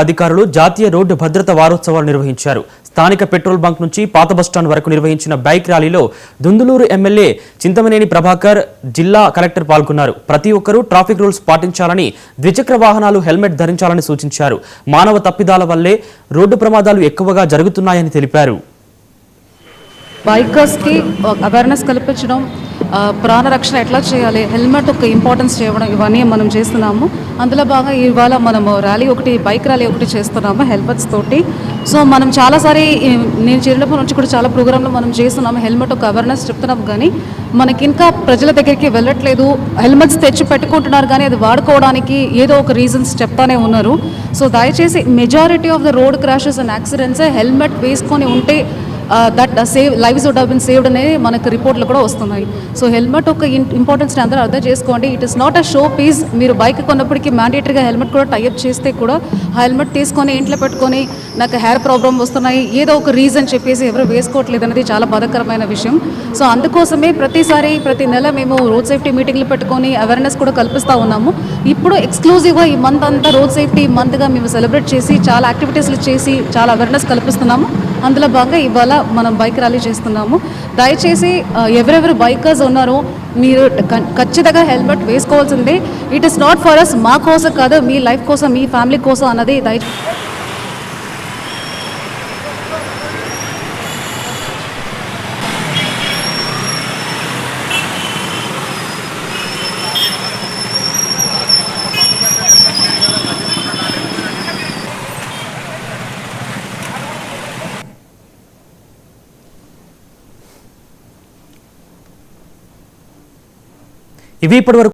అధికారులు జాతీయ రోడ్డు భద్రతా వారోత్సవాలు నిర్వహించారు. స్థానిక పెట్రోల్ బంక్ నుంచి పాత బస్టాండ్ వరకు నిర్వహించిన బైక్ ర్యాలీలో దుందులూరు ఎమ్మెల్యే చింతమనేని ప్రభాకర్, జిల్లా కలెక్టర్ పాల్గొన్నారు. ప్రతి ఒక్కరూ ట్రాఫిక్ రూల్స్ పాటించాలని, ద్విచక్ర వాహనాలు హెల్మెట్ ధరించాలని సూచించారు. మానవ తప్పిదాల వల్లే రోడ్డు ప్రమాదాలు ఎక్కువగా జరుగుతున్నాయని తెలిపారు. బైకర్స్ కి అవేర్నెస్ కల్పించడం, ప్రాణ రక్షణ ఎట్లా చేయాలి, హెల్మెట్ ఒక ఇంపార్టెన్స్ చేయడం, ఇవన్నీ మనం చేస్తున్నాము. అందులో బాగా ఇవాళ మనము బైక్ ర్యాలీ ఒకటి చేస్తున్నాము హెల్మెట్స్ తోటి. సో మనం చాలాసారి నేను చేరినప్పటి నుంచి కూడా చాలా ప్రోగ్రాంలో మనం చేస్తున్నాము, హెల్మెట్ ఒక అవేర్నెస్ చెప్తున్నాము. కానీ మనకి ఇంకా ప్రజల దగ్గరికి వెళ్ళట్లేదు. హెల్మెట్స్ తెచ్చి పెట్టుకుంటున్నారు కానీ అది వాడుకోవడానికి ఏదో ఒక రీజన్స్ చెప్తానే ఉన్నారు. సో దయచేసి majority of the road crashes and accidents helmet వేసుకొని ఉంటే that lives would have been saved అనేది మనకు రిపోర్ట్లు కూడా వస్తున్నాయి. సో హెల్మెట్ ఒక ఇంపార్టెన్స్ అందరూ అర్థం చేసుకోండి. It is not a show piece. మీరు బైక్ కొన్నప్పటికీ మ్యాండేటరీగా హెల్మెట్ కూడా టైఅప్ చేస్తే కూడా హెల్మెట్ తీసుకొని ఇంట్లో పెట్టుకొని నాకు హెయిర్ ప్రాబ్లమ్ వస్తున్నాయి ఏదో ఒక రీజన్ చెప్పేసి ఎవరు వేసుకోవట్లేదు అనేది చాలా బాధాకరమైన విషయం. సో అందుకోసమే ప్రతి నెల మేము రోడ్ సేఫ్టీ మీటింగ్లు పెట్టుకొని అవేర్నెస్ కూడా కల్పిస్తూ ఉన్నాము. ఇప్పుడు ఎక్స్క్లూజివ్గా ఈ మంత్ అంతా రోడ్ సేఫ్టీ మంత్గా మేము సెలబ్రేట్ చేసి చాలా యాక్టివిటీస్లు చేసి చాలా అవేర్నెస్ కల్పిస్తున్నాము. అందులో భాగంగా ఇవాళ మనం బైక్ ర్యాలీ చేస్తున్నాము. దయచేసి ఎవరెవరు బైకర్స్ ఉన్నారో మీరు ఖచ్చితంగా హెల్మెట్ వేసుకోవాల్సిందే. It is not for us, మా కోసం కాదు, మీ లైఫ్ కోసం, మీ ఫ్యామిలీ కోసం అన్నది దయచేసి. ఇవి ఇప్పటివరకు